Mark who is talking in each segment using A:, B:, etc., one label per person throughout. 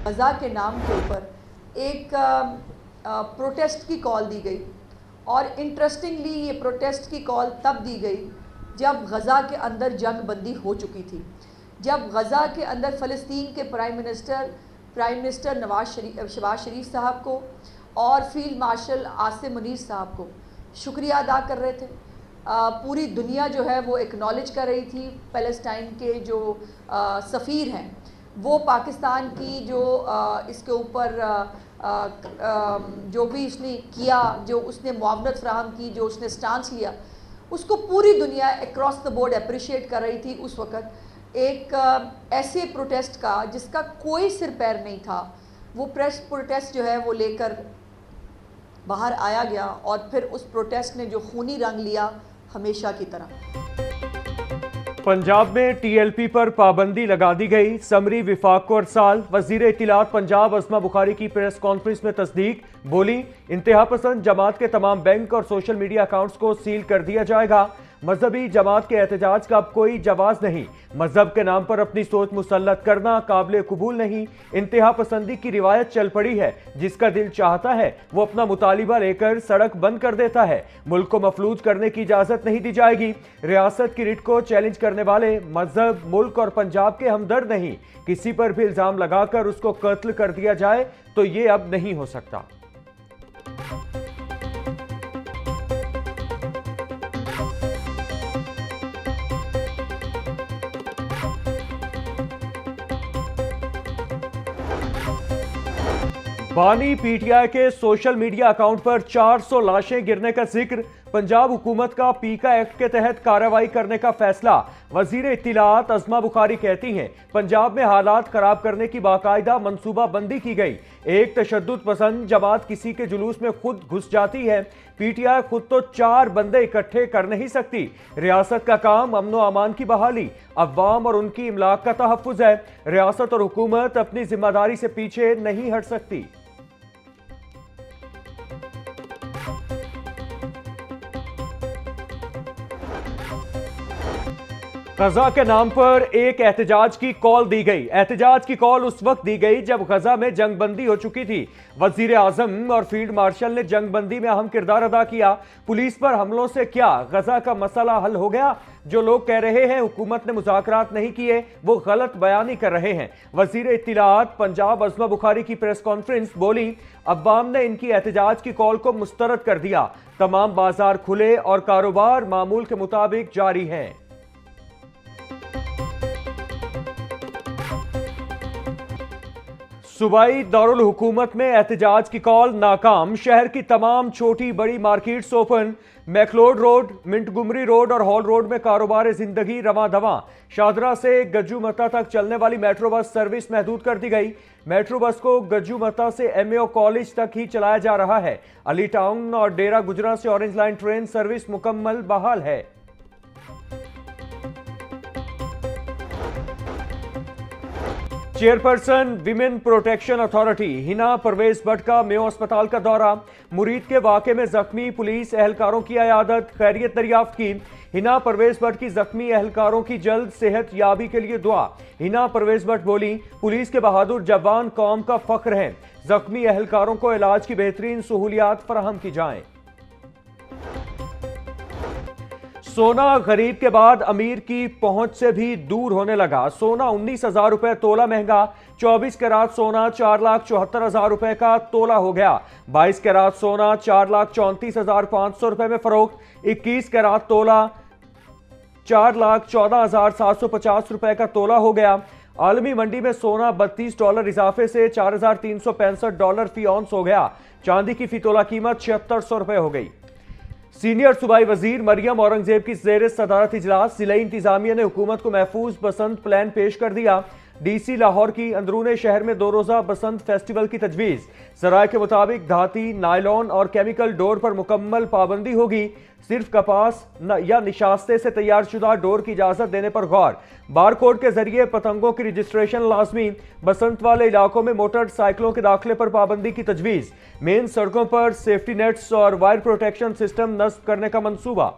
A: गज़ा के नाम के ऊपर एक प्रोटेस्ट की कॉल दी गई और इंटरेस्टिंगली ये प्रोटेस्ट की कॉल तब दी गई जब गज़ा के अंदर जंग बंदी हो चुकी थी, जब गज़ा के अंदर फ़लस्तीन के प्राइम मिनिस्टर शहबाज शरीफ साहब को और फील्ड मार्शल आसिम मुनीर साहब को शुक्रिया अदा कर रहे थे। पूरी दुनिया जो है वो एक्नॉलेज कर रही थी। फ़लस्तीन के जो सफ़ीर हैं वो पाकिस्तान की जो इसके ऊपर जो भी उसने किया, जो उसने मुआवनत फ्राहम की, जो उसने स्टांस लिया, उसको पूरी दुनिया अक्रॉस द बोर्ड अप्रिशिएट कर रही थी। उस वक़्त एक ऐसे प्रोटेस्ट का जिसका कोई सिर पैर नहीं था, वो प्रोटेस्ट जो है वो लेकर बाहर आया गया और फिर उस प्रोटेस्ट ने जो खूनी रंग लिया हमेशा की तरह।
B: पंजाब में टीएलपी पर पाबंदी लगा दी गई। समरी विफाक को अरसाल। वजीर इत्तलात पंजाब अस्मा बुखारी की प्रेस कॉन्फ्रेंस में तस्दीक। बोली, इंतहा पसंद जमात के तमाम बैंक और सोशल मीडिया अकाउंट्स को सील कर दिया जाएगा। मजहबी जमात के एहतजाज का अब कोई जवाज नहीं। मजहब के नाम पर अपनी सोच मुसल्लत करना काबिल कबूल नहीं। इंतहा पसंदी की रिवायत चल पड़ी है। जिसका दिल चाहता है वो अपना मुतालिबा लेकर सड़क बंद कर देता है। मुल्क को मफलूज करने की इजाजत नहीं दी जाएगी। रियासत की रिट को चैलेंज करने वाले मजहब, मुल्क और पंजाब के हमदर्द नहीं। किसी पर भी इल्जाम लगाकर उसको कत्ल कर दिया जाए तो ये अब नहीं हो सकता। बानी पीटीआई के सोशल मीडिया अकाउंट पर 400 लाशें गिरने का जिक्र। पंजाब हुकूमत का पीका एक्ट के तहत कार्रवाई करने का फैसला। वजीर इत्तलात अस्मा बुखारी कहती हैं, पंजाब में हालात खराब करने की बाकायदा मंसूबा बंदी की गई। एक तशद्दुद पसंद जमात किसी के जुलूस में खुद घुस जाती है। पीटीआई खुद तो 4 बंदे इकट्ठे कर नहीं सकती। रियासत का काम अमन व अमान की बहाली, अवाम और उनकी इमलाक का तहफ्फुज है। रियासत और हुकूमत अपनी जिम्मेदारी से पीछे नहीं हट सकती। गजा के नाम पर एक एहतजाज की कॉल दी गई। एहतजाज की कॉल उस वक्त दी गई जब गजा में जंगबंदी हो चुकी थी। वजीर आजम और फील्ड मार्शल ने जंगबंदी में अहम किरदार अदा किया। पुलिस पर हमलों से क्या गजा का मसला हल हो गया? जो लोग कह रहे हैं हुकूमत ने मुज़ाकरात नहीं किए, वो गलत बयानी कर रहे हैं। वजीर इत्तलात पंजाब अस्मा बुखारी की प्रेस कॉन्फ्रेंस। बोली, अवाम ने इनकी एहतजाज की कॉल को मुस्तरद कर दिया। तमाम बाजार खुले और कारोबार मामूल के मुताबिक जारी है। सूबाई दारुल हुकूमत में एहतजाज की कॉल नाकाम। शहर की तमाम छोटी बड़ी markets open. McLeod Road, Montgomery Road और हॉल रोड में कारोबार जिंदगी रवां दवां। शादरा से गज्जू मत्ता तक चलने वाली मेट्रो बस सर्विस महदूद कर दी गई। मेट्रो बस को गज्जू मत्ता से एमएओ कॉलेज तक ही चलाया जा रहा है। अली टाउन और डेरा गुजरा से ऑरेंज लाइन ट्रेन सर्विस मुकम्मल बहाल है। Chairperson women protection authority Hina Parvez Bhatt का मेयो अस्पताल का दौरा। मुरीद के वाक़े में जख्मी पुलिस एहलकारों की अयादत, खैरियत दरियाफ्त की। हिना परवेज भट्ट की जख्मी एहलकारों की जल्द सेहत याबी के लिए दुआ। हिना परवेज भट्ट बोली, पुलिस के बहादुर जवान कौम का फख्र हैं। जख्मी एहलकारों को इलाज की बेहतरीन सहूलियात फराहम की जाएं। सोना खरीद के बाद अमीर की पहुंच से भी दूर होने लगा। सोना 19,000 रुपए तोला महंगा। 24 कैरात सोना 4,74,000 रुपए का तोला हो गया। 22 कैरात सोना 4,34,500 रुपए में फरोख्त। 21 कैरात तोला 4,14,750 रुपए का तोला हो गया। आलमी मंडी में सोना $32 इजाफे से $4,365 फी औंस हो गया। चांदी की फी तोला कीमत 7,600 रुपए हो गई। सीनियर सूबाई वजीर मरियम औरंगजेब की ज़ेर सदारत इजलास। जिला इंतजामिया ने हुकूमत को महफूज बसंत प्लान पेश कर दिया। डीसी लाहौर की अंदरूने शहर में 2 रोज़ा बसंत फेस्टिवल की तजवीज़। सराय के मुताबिक धाती, नायलॉन और केमिकल डोर पर मुकम्मल पाबंदी होगी। सिर्फ कपास या निशास्ते से तैयार शुदा डोर की इजाजत देने पर गौर। बार कोड के जरिए पतंगों की रजिस्ट्रेशन लाजमी। बसंत वाले इलाकों में मोटरसाइकिलों के दाखिले पर पाबंदी की तजवीज़। मेन सड़कों पर सेफ्टी नेट्स और वायर प्रोटेक्शन सिस्टम नस्ब करने का मंसूबा।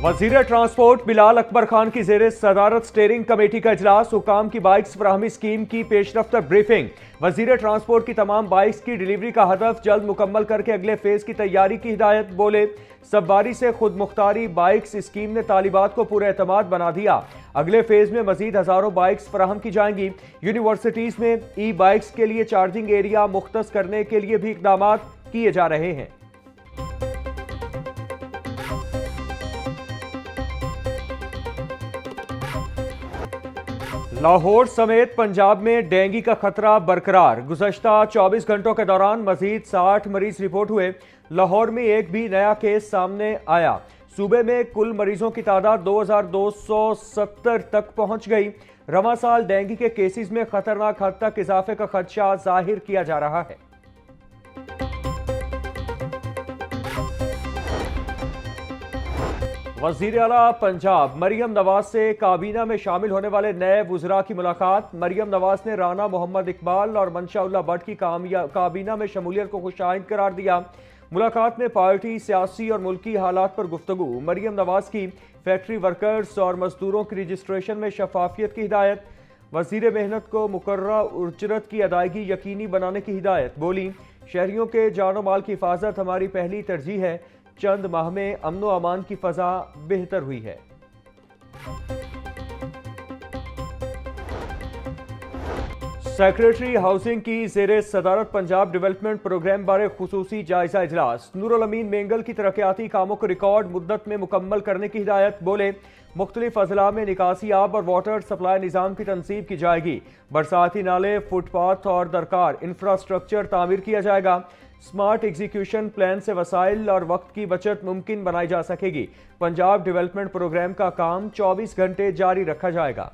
B: वजीर ट्रांसपोर्ट बिलाल अकबर खान की जेर सदारत स्टेयरिंग कमेटी का इजलास, हुकाम की बाइक्स फराहमी स्कीम की पेशरफ्त ब्रीफिंग। वजीर ट्रांसपोर्ट की तमाम बाइक्स की डिलीवरी का हदफ जल्द मुकम्मल करके अगले फेज की तैयारी की हिदायत। बोले, सबबारी से खुद मुख्तारी बाइक्स स्कीम ने तालिबात को पूरा एतमाद बना दिया। अगले फेज में मजीद हजारों बाइक्स फराहम की जाएंगी। यूनिवर्सिटीज में ई बाइक्स के लिए चार्जिंग एरिया मुख्तस करने के लिए भी इकदाम किए जा रहे हैं। लाहौर समेत पंजाब में डेंगू का खतरा बरकरार। गुज़श्ता 24 घंटों के दौरान मजीद 60 मरीज रिपोर्ट हुए। लाहौर में एक भी नया केस सामने आया। सूबे में कुल मरीजों की तादाद 2270 तक पहुंच गई। रवां साल डेंगू के केसेस में खतरनाक हद तक इजाफे का खदशा जाहिर किया जा रहा है। वज़ीर आला पंजाब मरियम नवाज से काबीना में शामिल होने वाले नए वुज़रा की मुलाकात। मरियम नवाज ने राना मोहम्मद इकबाल और मंशाउल्लाह भट्ट की काबीना में शमूलियत को खुशाइंद करार दिया। मुलाकात में पार्टी, सियासी और मुल्की हालात पर गुफ्तगू। मरियम नवाज की फैक्ट्री वर्कर्स और मजदूरों की रजिस्ट्रेशन में शफाफियत की हिदायत। वज़ीर मेहनत को मुकर्ररा उजरत की अदायगी यकीनी बनाने की हिदायत। बोली, शहरियों के जानो माल की हिफाजत हमारी पहली तरजीह है। चंद माह में अमनो अमान की फजा बेहतर हुई है। सेक्रेटरी हाउसिंग की जेर सदारत पंजाब डेवलपमेंट प्रोग्राम बारे खुसूसी जायजा इजलास। नूरुल अमीन मेंगल की तरक्याती कामों को रिकॉर्ड मुद्दत में मुकम्मल करने की हिदायत। बोले, मुख्तलिफ अजला में निकासी आब और वाटर सप्लाई निज़ाम की तनसीब की जाएगी। बरसाती नाले, फुटपाथ और दरकार इंफ्रास्ट्रक्चर तामीर किया जाएगा। स्मार्ट एग्जीक्यूशन प्लान से वसाइल और वक्त की बचत मुमकिन बनाई जा सकेगी। पंजाब डेवलपमेंट प्रोग्राम का काम 24 घंटे जारी रखा जाएगा।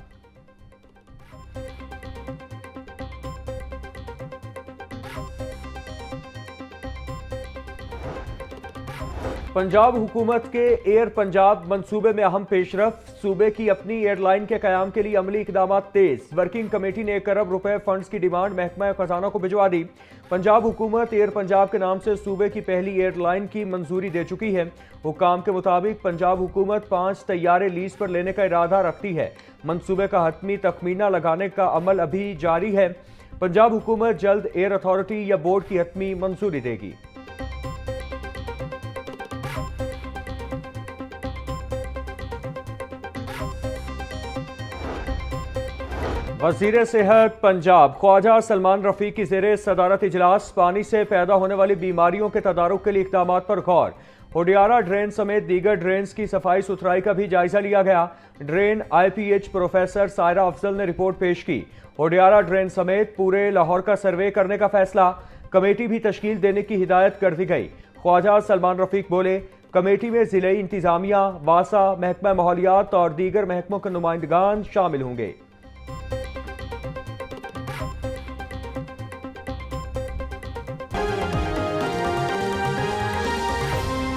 B: पंजाब हुकूमत के एयर पंजाब मंसूबे में अहम पेशरफ। सूबे की अपनी एयरलाइन के कयाम के लिए अमली इकदाम तेज। वर्किंग कमेटी ने 1 अरब रुपए फंड्स की डिमांड महकमा खजाना को भिजवा दी। पंजाब हुकूमत एयर पंजाब के नाम से सूबे की पहली एयरलाइन की मंजूरी दे चुकी है। हुकाम के मुताबिक पंजाब हुकूमत 5 तैयारे लीज पर लेने का इरादा रखती है। मंसूबे का हतमी तखमीना लगाने का अमल अभी जारी है। पंजाब हुकूमत जल्द एयर अथॉरिटी या बोर्ड की हतमी मंजूरी देगी। वज़ीर सेहत पंजाब ख्वाजा सलमान रफ़ीक की ज़ेरे सदारत इजलास। पानी से पैदा होने वाली बीमारियों के तदारुक के लिए इक़दाम पर गौर। होडियारा ड्रेन समेत दीगर ड्रेन्स की सफाई सुथराई का भी जायजा लिया गया। Drain IPH professor Saira Afzal ने रिपोर्ट पेश की। होडियारा ड्रेन समेत पूरे लाहौर का सर्वे करने का फैसला। कमेटी भी तश्कील देने की हिदायत कर दी गई। ख्वाजा सलमान रफ़ीक बोले, कमेटी में ज़िले इंतजामिया, वासा, महकमा माहौलियात और दीगर महकमों के नुमाइंदगान शामिल होंगे।